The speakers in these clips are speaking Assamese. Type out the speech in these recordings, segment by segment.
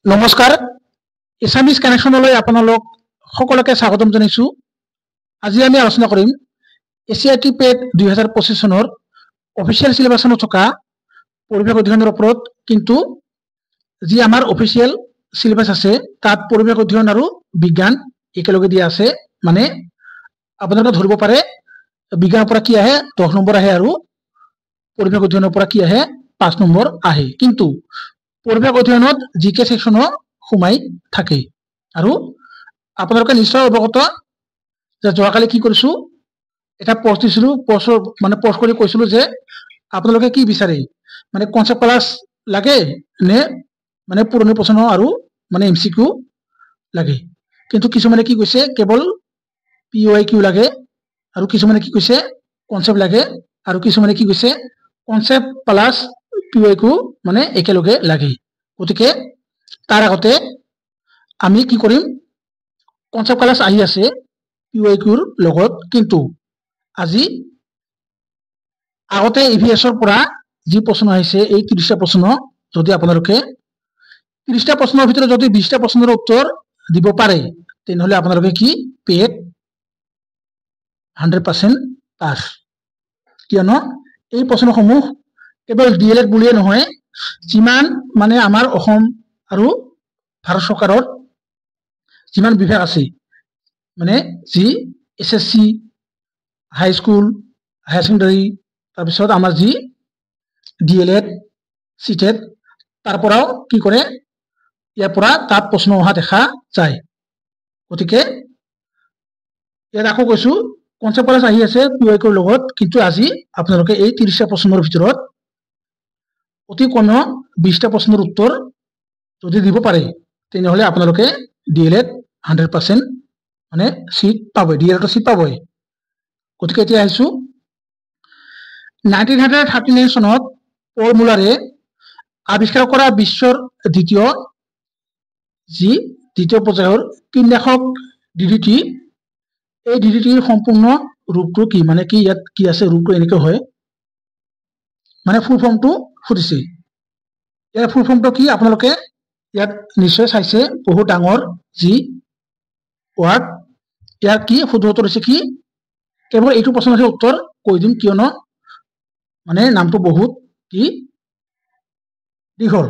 নমস্কাৰ এছামিজ কানেকশ্যনলৈ আপোনালোক সকলোকে স্বাগতম জনাইছো। আজি আমি আলোচনা কৰিম এছিআইটি পেট 2025 চনৰ অফিচিয়েল সিলেবাছত থকা পৰিৱেশ অধ্যয়নৰ ওপৰত। কিন্তু যি আমাৰ অফিচিয়েল সিলেবাস আছে তাত পৰিৱেশ অধ্যয়ন আৰু বিজ্ঞান একেলগে দিয়া আছে। মানে আপোনালোকে ধৰিব পাৰে বিজ্ঞানৰ পৰা কি আহে 10 নম্বৰ আহে আৰু পৰিৱেশ অধ্যয়নৰ পৰা কি আহে 5 নম্বৰ আহে। কিন্তু পৰিৱেশ অধ্যয়নত জিকে সেকশনো সোমাই থাকে। আৰু আপোনালোকে নিশ্চয় অৱগত যে যোৱাকালি কি কৰিছো এটা পোষ্ট দিছিলো, পোষ্ট কৰি কৈছিলো যে আপোনালোকে কি বিচাৰে, মানে কনসেপ্ট ক্লাস লাগে নে মানে পুৰণি প্ৰশ্ন আৰু মানে এমসিকিউ লাগে। কিন্তু কিছুমানে কি কৈছে কেৱল পিওআইকিউ লাগে, আৰু কিছুমানে কি কৈছে কনসেপ্ট লাগে, আৰু কিছুমানে কি কৈছে কনসেপ্ট প্লাস পিওআইকিউ মানে একেলগে লাগে। গতিকে তাৰ আগতে আমি কি কৰিম, কনসেপ্ট ক্লাস আহি আছে পিওআইকিউৰ লগত। কিন্তু আজি আগতে ইভিএছৰ পৰা যি প্ৰশ্ন আহিছে এই 30টা প্ৰশ্ন, যদি আপোনালোকে 30টা প্ৰশ্নৰ ভিতৰত যদি 20টা প্ৰশ্নৰ উত্তৰ দিব পাৰে তেনেহলে আপোনালোকে কি পেট 100% পাস। কিয়নো এই প্ৰশ্নসমূহ কেৱল ডিএলএড বুলিয়ে নহয়, যিমান মানে আমাৰ অসম আৰু ভাৰত চৰকাৰৰ যিমান বিভাগ আছে, মানে যি এছএছসি হাই স্কুল হায়াৰ সেকেন্ডাৰী, তাৰপিছত আমাৰ যি ডিএলএড সিটেট, তাৰ পৰাও কি কৰে ইয়াৰ পৰা তাত প্ৰশ্ন অহা দেখা যায়। গতিকে ইয়াত আকৌ কৈছো কনসেপ্ট ক্লাস আহি আছে পিওআইকিউৰ লগত। কিন্তু আজি আপোনালোকে এই 30টা প্ৰশ্নৰ ভিতৰত অতি কমেও 20টা প্ৰশ্নৰ উত্তৰ যদি দিব পাৰে তেনেহলে আপোনালোকে ডিএলএড 100% মানে সিট পাবই, ডিএলএডৰ সিট পাবই। গতিকে এতিয়া আহিছো 1939 চনত পল মুলাৰে আৱিষ্কাৰ কৰা বিশ্বৰ দ্বিতীয় পৰ্যায়ৰ কীটনাশক ডিডিটি। এই ডিডিটিৰ সম্পূৰ্ণ ৰূপটো কি, মানে কি ইয়াত কি আছে, ৰূপটো এনেকে হয়, মানে ফুল ফৰ্মটো সুধিছে। ইয়াৰ ফুল ফৰ্মটো কি আপোনালোকে ইয়াত নিশ্চয় চাইছে, বহুত ডাঙৰ যি ওয়াৰ্ড। ইয়াৰ কি শুদ্ধ উত্তৰ হৈছে কি, কেৱল এইটো প্ৰশ্নৰ উত্তৰ কৈ দিম কিয়নো মানে নামটো বহুত কি দীঘল।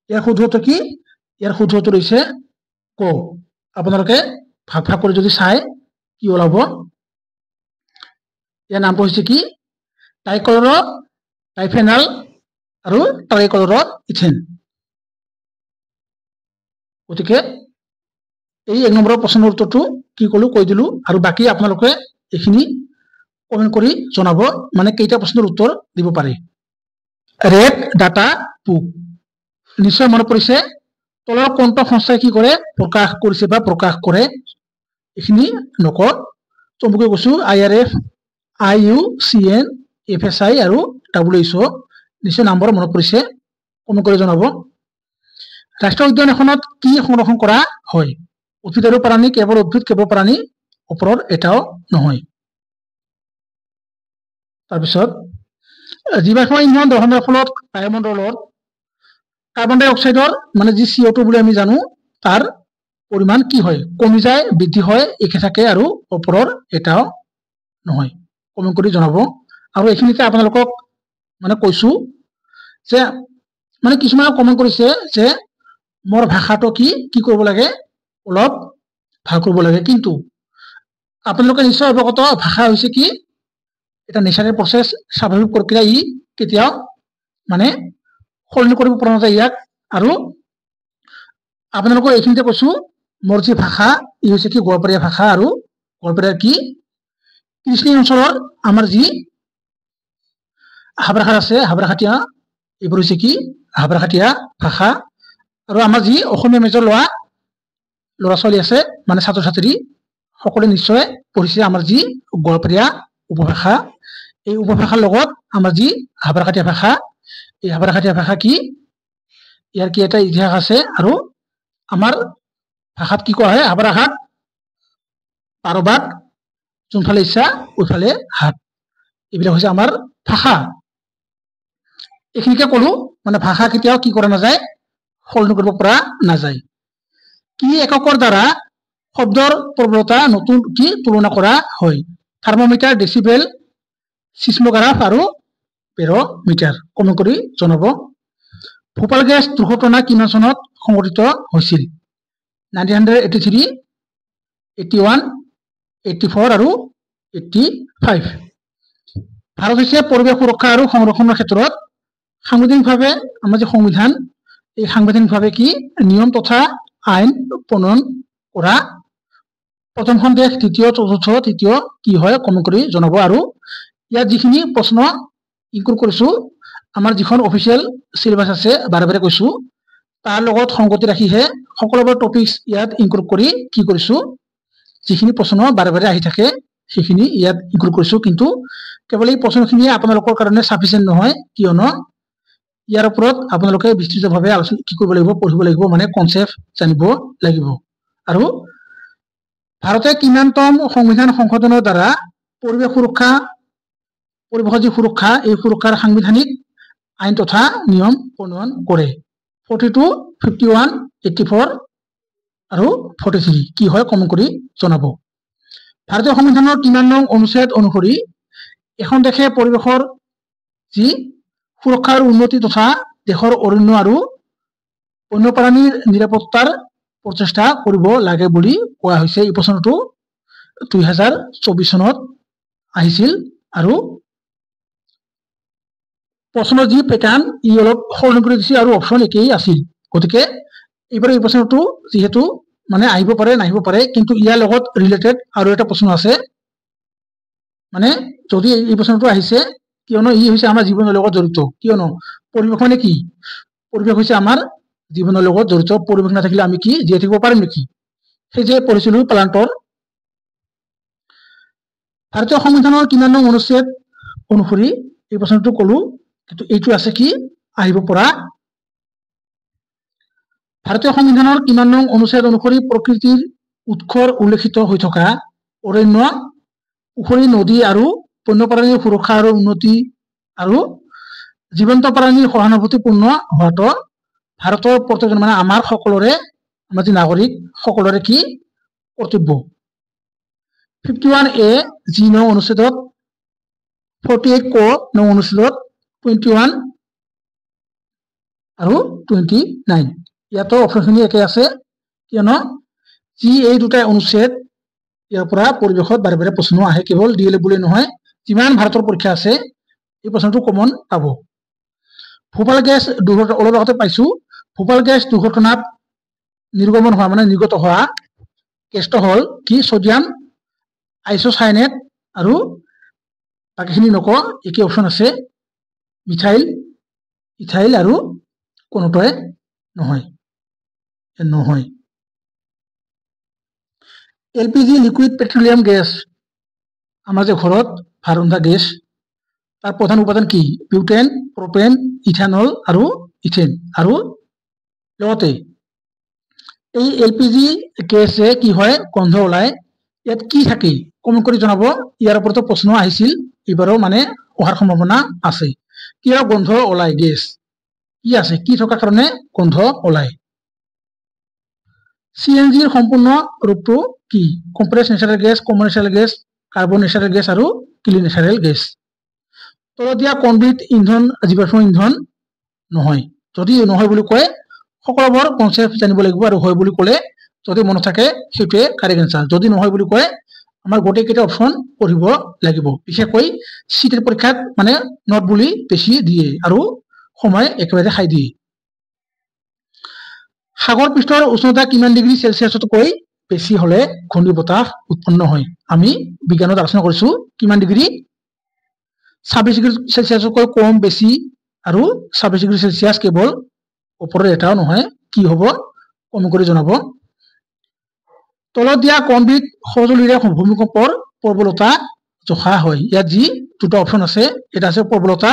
ইয়াৰ শুদ্ধ উত্তৰ কি, ইয়াৰ শুদ্ধ উত্তৰ হৈছে ক। আপোনালোকে ভাগ ভাগ কৰি যদি চাই কি ওলাব, ইয়াৰ নামটো হৈছে কি ট্ৰাইকলৰ ট্ৰাইফেনাল আৰু ট্ৰাইকলৰ ইথেন। গতিকে এই 1 নম্বৰৰ প্ৰশ্নৰ উত্তৰটো কি কলো কৈ দিলো, আৰু বাকি আপোনালোকে এইখিনি কমেন্ট কৰি জনাব মানে কেইটা প্ৰশ্নৰ উত্তৰ দিব পাৰে। ৰেড ডাটা বুক নিশ্চয় মনত পৰিছে, তলৰ কোনটো সংস্থাই কি কৰে প্ৰকাশ কৰিছে বা প্ৰকাশ কৰে, এইখিনি নকওঁ চমুকৈ কৈছো IRF, IUCN, FSI আৰু WHO। নিশ্চয় নম্বৰ মনত পৰিছে, কমেন্ট কৰি জনাব। ৰাষ্ট্ৰীয় উদ্যান এখনত কি সংৰক্ষণ কৰা হয়, উদ্ভিদ আৰু প্ৰাণী, কেৱল উদ্ভিদ কেৱল প্ৰাণী, ওপৰত এটাও নহয়। তাৰপিছত জীৱাশ্ম ইন্ধন দহনৰ ফলত বায়ুমণ্ডলত কাৰ্বন ডাই অক্সাইডৰ মানে যি CO2 বুলি আমি জানো তাৰ পৰিমাণ কি হয়, কমি যায়, বৃদ্ধি হয়, একে থাকে, আৰু ওপৰৰ এটাও নহয়। কমেন্ট কৰি জনাব। আৰু এইখিনিতে আপোনালোকক মানে কৈছো যে মানে কিছুমানে কমেন্ট কৰিছে যে মোৰ ভাষাটো কি কৰিব লাগে, অলপ ভাল কৰিব লাগে। কিন্তু আপোনালোকে নিশ্চয় অৱগত ভাষা হৈছে কি এটা নেচাৰেল প্ৰচেছ, স্বাভাৱিক প্ৰক্ৰিয়া, ই কেতিয়াও মানে সলনি কৰিব পৰা নাযায় ইয়াক। আৰু আপোনালোকক এইখিনিতে কৈছো মোৰ যি ভাষা ই হৈছে কি গোৱালপৰীয়া ভাষা, আৰু গোৱালপৰীয়াৰ কি কৃষ্ণী অঞ্চলৰ আমাৰ যি হাবৰাঘাট আছে, হাবৰাঘাটীয়া, এইবোৰ হৈছে কি হাবৰাঘাটীয়া ভাষা। আৰু আমাৰ যি অসমীয়া মেজৰ লোৱা ল'ৰা ছোৱালী আছে মানে ছাত্ৰ ছাত্ৰী সকলোৱে নিশ্চয় পঢ়িছে আমাৰ যি গোৱালপৰীয়া উপভাষা। এই উপভাষাৰ লগত আমাৰ যি হাবৰাঘাটীয়া ভাষা, এই হাবৰাঘাটীয়া ভাষা কি ইয়াৰ কি এটা ইতিহাস আছে। আৰু আমাৰ ভাষাত কি কোৱা হয়, হাবৰাঘাট পাৰবাগ, যোনফালে ইচ্ছা ওইফালে হাত, এইবিলাক হৈছে আমাৰ ভাষা। এইখিনিকে কলো, মানে ভাষা কেতিয়াও কি কৰা নাযায়, সলনি কৰিব পৰা নাযায়। কি এককৰ দ্বাৰা শব্দৰ প্ৰবলতা নতুন কি তুলনা কৰা হয়? থাৰ্মোমিটাৰ, ডেচিবেল, সিসমোগ্ৰাফ আৰু বেৰমিটাৰ। কমেণ্ট কৰি জনাব। ভোপাল গেছ দুৰ্ঘটনা কিমান চনত সংঘটিত হৈছিল? 1983, 81, 84 আৰু 85। ভাৰত হৈছে পৰিৱেশ সুৰক্ষা আৰু সংৰক্ষণৰ ক্ষেত্ৰত সাংবিধানিকভাৱে আমাৰ যে সংবিধান, এই সাংবিধানিকভাৱে কি নিয়ম তথা আইন প্ৰণয়ন কৰা প্ৰথমখন দেশ, দ্বিতীয়, চতুৰ্থ, তৃতীয় কি হয় কমেণ্ট কৰি জনাব। আৰু ইয়াত যিখিনি প্ৰশ্ন ইনক্লুড কৰিছো, আমাৰ যিখন অফিচিয়েল চিলেবাছ আছে, বাৰে বাৰে কৈছো, তাৰ লগত সংগতি ৰাখিহে সকলোবোৰ টপিকছ ইয়াত ইনক্লুড কৰি কি কৰিছো, যিখিনি প্ৰশ্ন বাৰে বাৰে আহি থাকে সেইখিনি ইয়াত ইনক্লুড কৰিছো। কিন্তু কেৱল এই প্ৰশ্নখিনিয়ে আপোনালোকৰ কাৰণে সাফিচিয়েণ্ট নহয়, কিয়নো ইয়াৰ ওপৰত আপোনালোকে বিস্তৃতভাৱে আলোচনা কি কৰিব লাগিব, পঢ়িব লাগিব, মানে কনচেপ্ট জানিব লাগিব। আৰু ভাৰতে কিমানতম সংবিধান সংশোধনৰ দ্বাৰা পৰিৱেশ সুৰক্ষা, পৰিৱেশৰ যি সুৰক্ষা, এই সুৰক্ষাৰ সাংবিধানিক আইন তথা নিয়ম প্ৰণয়ন কৰে? 42, 51, 84 আৰু 43 কি হয় কমেণ্ট কৰি জনাব। ভাৰতীয় সংবিধানৰ কিমান নং অনুচ্ছেদ অনুসৰি এখন দেশে পৰিৱেশৰ যি সুৰক্ষাৰ উন্নতি তথা দেশৰ অৰণ্য আৰু বন্যপ্ৰাণীৰ নিৰাপত্তাৰ প্ৰচেষ্টা কৰিব লাগে বুলি কোৱা হৈছে? এই প্ৰশ্নটো 2024 চনত আহিছিল। আৰু প্ৰশ্নৰ যি পেটাৰ্ণ ই অলপ সলনি কৰি দিছে আৰু অপশ্যন একেই আছিল। গতিকে এইবাৰ এই প্ৰশ্নটো যিহেতু মানে আহিব পাৰে নাহিব পাৰে, কিন্তু ইয়াৰ লগত ৰিলেটেড আৰু এটা প্ৰশ্ন আছে, মানে যদি এই প্ৰশ্নটো আহিছে, কিয়নো ই হৈছে আমাৰ জীৱনৰ লগত জড়িত। কিয়নো পৰিৱেশ মানে কি? পৰিৱেশ হৈছে আমাৰ জীৱনৰ লগত জড়িত। পৰিৱেশ নাথাকিলে আমি কি জীয়াই থাকিব পাৰিম নেকি? সেই যে পঢ়িছিলো প্লান্টৰ। ভাৰতীয় সংবিধানৰ কিমান নং অনুচ্ছেদ অনুসৰি এই প্ৰশ্নটো কলো, কিন্তু এইটো আছে কি আহিব পৰা। ভাৰতীয় সংবিধানৰ কিমান নং অনুচ্ছেদ অনুসৰি প্ৰকৃতিৰ উৎসৰ উল্লেখিত হৈ থকা অৰণ্য, পুখুৰী, নদী আৰু বন্যপ্ৰাণীৰ সুৰক্ষা আৰু উন্নতি আৰু জীৱন্ত প্ৰাণীৰ সহানুভূতিপূৰ্ণ হোৱাটো ভাৰতৰ প্ৰত্যেকজন মানে আমাৰ সকলোৰে, আমাৰ যি নাগৰিক সকলোৰে কি কৰ্তব্য? 51A যি নং অনুচ্ছেদত, 48 ক নং অনুচ্ছেদত, 21 আৰু 29 ইয়াতো অপশ্যনখিনি একে আছে, কিয়নো যি এই দুটা অনুচ্ছেদ ইয়াৰ পৰা পৰিৱেশত বাৰে বাৰে প্ৰশ্ন আহে। কেৱল ডিএলএফ বুলি নহয়, যিমান ভাৰতৰ পৰীক্ষা আছে এই প্ৰশ্নটো কমন পাব। ভোপাল গেছ দুৰ্ঘটনা অলপ আগতে পাইছো। ভোপাল গেছ দুৰ্ঘটনাত নিৰ্গমন হোৱা মানে নিৰ্গত হোৱা গেছটো হ'ল কি ছডিয়াম আইসোচায়ানেট, আৰু বাকীখিনি নকওঁ, একে অপশ্যন আছে মিথাইল, ইথাইল আৰু কোনোটাই নহয়। এলপিজি লিকুইড পেট্ৰলিয়াম গেছ, আমাৰ যে ঘৰত ভাত ৰন্ধা গেছ, তাৰ প্ৰধান উপাদান কি? বিউটেন, প্ৰপেন, ইথানল আৰু ইথেন। আৰু লগতে এই এলপিজি গেছে কি হয় গন্ধ ওলায়, ইয়াত কি থাকে কমেণ্ট কৰি জনাব। ইয়াৰ ওপৰতো প্ৰশ্ন আহিছিল, এইবাৰো মানে অহাৰ সম্ভাৱনা আছে। কিয় গন্ধ ওলায় গেছ? কি আছে, কি থকাৰ কাৰণে গন্ধ ওলায়? চিএনজিৰ সম্পূৰ্ণ ৰূপটো কি? Compress natural gas, common natural gas, carbon natural gas আৰু ক্লিন নেচাৰেল গেছ। তলত দিয়া কোনবিধ ইন্ধন জীৱাশ্ম ইন্ধন নহয়? যদি নহয় বুলি কয় সকলোবোৰ কনচেপ্ট জানিব লাগিব, আৰু হয় বুলি ক'লে যদি মনত থাকে সেইটোৱে কাৰেক্ট এনসাৰ। যদি নহয় বুলি কয় আমাৰ গোটেইকেইটা অপশ্যন পঢ়িব লাগিব। বিশেষকৈ চিটেৰ পৰীক্ষাত মানে নট বুলি বেছি দিয়ে আৰু সময় একেবাৰে খাই দিয়ে। সাগৰ পৃষ্ঠৰ উষ্ণতা কিমান ডিগ্ৰী চেলচিয়াছতকৈ বেছি হলে ঘূৰ্ণী বতাহ উৎপন্ন হয়? আমি বিজ্ঞানত আলোচনা কৰিছো কিমান ডিগ্ৰী? 26 ডিগ্ৰী চেলচিয়াছতকৈ কম, বেছি আৰু 26 ডিগ্ৰী চেলচিয়াছ কেৱল ওপৰৰ এটাও নহয়। কি হ'ব কমেণ্ট কৰি জনাব। তলত দিয়া কোনবিধ সঁজুলিৰে ভূমিকম্পৰ প্ৰবলতা জোখা হয়? ইয়াত যি দুটা অপশ্যন আছে, এটা আছে প্ৰবলতা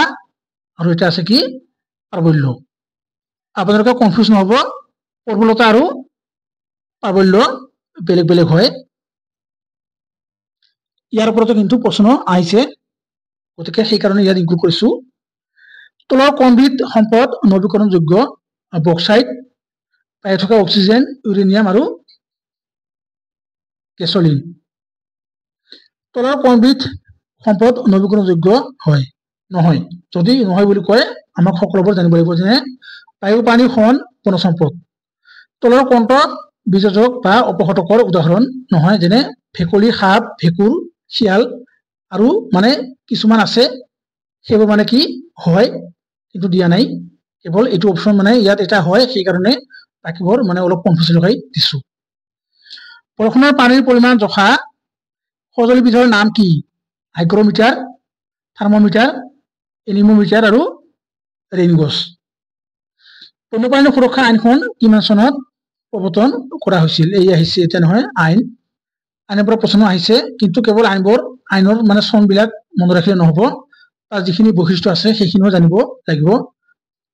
আৰু এটা আছে কি প্ৰাবল্য। আপোনালোকে কনফিউজ নহব, প্ৰবলতা আৰু প্ৰাবল্য বেলেগ বেলেগ হয়। ইয়াৰ ওপৰতো কিন্তু প্ৰশ্ন আহিছে, গতিকে সেইকাৰণে ইয়াত ইনক্লুড কৰিছো। তলৰ কোনবিধ সম্পদ নৱীকৰণযোগ্য? বক্সাইট, পাই থকা অক্সিজেন ইউৰেনিয়াম আৰু গেছলিন তলৰ কোনবিধ সম্পদ নৱীকৰণযোগ্য হয় নহয় যদি নহয় বুলি কয় আমাক সকলোবোৰ জানিব লাগিব যে বায়ু পানী শোৱন বনজ সম্পদ তলৰ কোনটো বিযোজক বা অপঘটকৰ উদাহৰণ নহয় যেনে ভেকুলী সাপ ভেকুৰ শিয়াল আৰু মানে কিছুমান আছে সেইবোৰ মানে কি হয় কিন্তু দিয়া নাই কেৱল এইটো অপচন মানে ইয়াত এটা হয় সেই কাৰণে বাকিবোৰ মানে অলপ কনফিউজন হৈ দিছো বৰষুণৰ পানীৰ পৰিমাণ জখা সঁজুলিবিধৰ নাম কি হাইগ্ৰমিটাৰ থাৰ্মোমিটাৰ এনিমোমিটাৰ আৰু ৰেইনগছ বন্যপ্ৰাণী সুৰক্ষা আইনখন কিমান চনত প্ৰৱৰ্তন কৰা হৈছিল এই আহিছে এটা নহয় আইনৰ পৰা প্ৰশ্ন আহিছে কিন্তু কেৱল আইনৰ মানে চনবিলাক মনত ৰাখিলে নহব তাৰ যিখিনি বৈশিষ্ট্য আছে সেইখিনিও জানিব লাগিব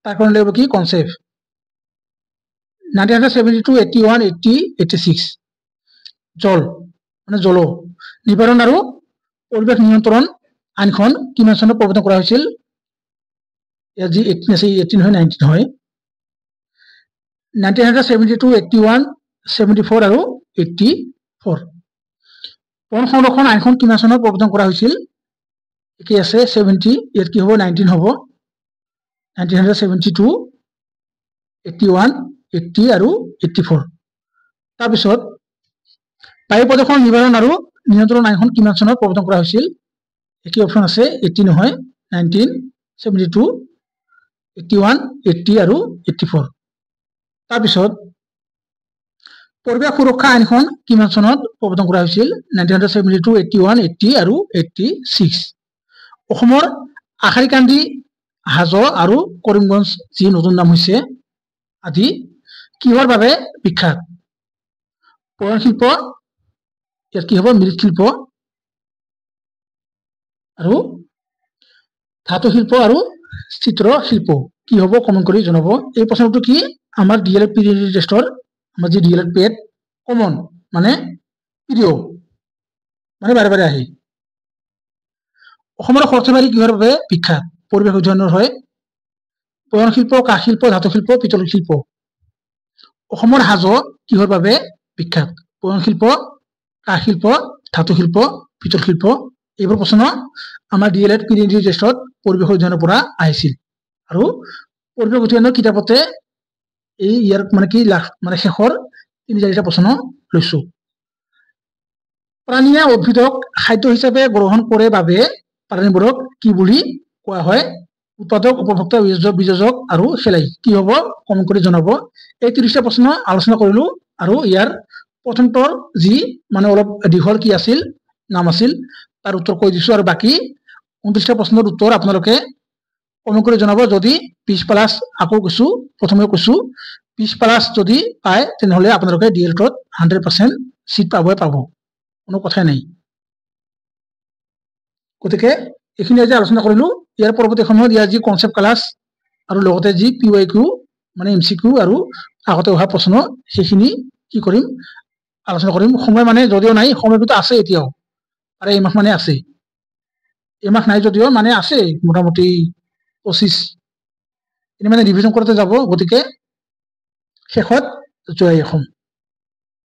তাৰ কাৰণে লাগিব কি কনসেপ্ট 1972 81 80 86 জল মানে জল নিবাৰণ আৰু পৰিৱেশ নিয়ন্ত্ৰণ আইনখন কিমান চনত প্ৰৱৰ্তন কৰা হৈছিল ইয়াত যি 18 আছে 18 হয় 19 হয় 1972 81 74 আৰু 84 বন সংৰক্ষণ আইনখন কিমান চনত প্ৰৱৰ্তন কৰা হৈছিল কি আছে 70 ইয়াত কি হ'ব 19 হ'ব 1972 81 80 আৰু 84 তাৰ পিছত বায়ু প্ৰদূষণ নিবাৰণ আৰু নিয়ন্ত্ৰণ আইনখন কিমান চনত প্ৰৱৰ্তন কৰা হৈছিল একি অপচন আছে 80 নহয় 1972 81 80 আৰু 84 তাৰ পিছত পৰিৱেশ সুৰক্ষা আইনখন কিমান চনত প্ৰৱৰ্তন কৰা হৈছিল 1972 81 80 আৰু 86 অসমৰ আখাৰীকান্দি হাজো আৰু কৰিমগঞ্জ যি নতুন নাম হৈছে আদি কিহৰ বাবে বিখ্যাত বয়ন শিল্প ইয়াত কি হ'ব মৃৎশিল্প আৰু ধাতু শিল্প আৰু চিত্ৰ শিল্প কি হ'ব কমেন্ট কৰি জনাব এই প্ৰশ্নটো কি আমাৰ ডিএলএড পিৰিয়ড টেষ্টৰ আমাৰ যি ডিএলএড পেড কমন মানে প্ৰিয় মানে বাৰে বাৰে আহে অসমৰ সৰ্থেবাৰী কিহৰ বাবে বিখ্যাত পৰিৱেশ অধ্যয়নৰ হয় বয়ন শিল্প কাঠ শিল্প ধাতু শিল্প পিতল শিল্প অসমৰ হাজো কিহৰ বাবে বিখ্যাত বয়ন শিল্প কাঠ শিল্প ধাতু শিল্প পিতল শিল্প এইবোৰ প্ৰশ্ন আমাৰ ডিএলএড পিৰিয়ড টেষ্টত পৰিৱেশ অধ্যয়নৰ পৰা আহিছিল আৰু পৰিৱেশ অধ্যয়নৰ কিতাপতে এই ইয়াৰ মানে কি মানে শেষৰ 3-4টা প্ৰশ্ন লৈছো প্ৰাণীয়ে উদ্ভিদক খাদ্য হিচাপে গ্ৰহণ কৰে বাবে প্ৰাণীবোৰক কি বুলি কোৱা হয় উৎপাদক উপভোক্তা বিযোজক আৰু খেলাই কি হ'ব কমেন্ট কৰি জনাব এই 30টা প্ৰশ্ন আলোচনা কৰিলো আৰু ইয়াৰ প্ৰথমটোৰ যি মানে অলপ দীঘল কি আছিল নাম আছিল তাৰ উত্তৰ কৈ দিছো আৰু বাকি 29টা প্ৰশ্নৰ উত্তৰ আপোনালোকে কমেন্ট কৰি জনাব যদি 20+ আকৌ কৈছো প্ৰথমে কৈছো 20+ যদি পায় তেনেহলে আপোনালোকে ডিএলএডত 100% সিট পাব কোনো কথা নাই গতিকে এইখিনি আজি আলোচনা কৰিলো ইয়াৰ পৰৱৰ্তী সময়ত ইয়াৰ যি কনসেপ্ট ক্লাস আৰু লগতে যি পিওয়াইকিউ মানে এমসিকিউ আৰু আগতে অহা প্ৰশ্ন সেইখিনি কি কৰিম আলোচনা কৰিম সময় মানে যদিও নাই সময় কিন্তু আছে এতিয়াও আৰু এই মাহ মানে আছে এই মাহ নাই যদিও মানে আছে মোটামুটি 25 এনে মানে ৰিভিজন কৰোতে যাব গতিকে শেষত জয় অসম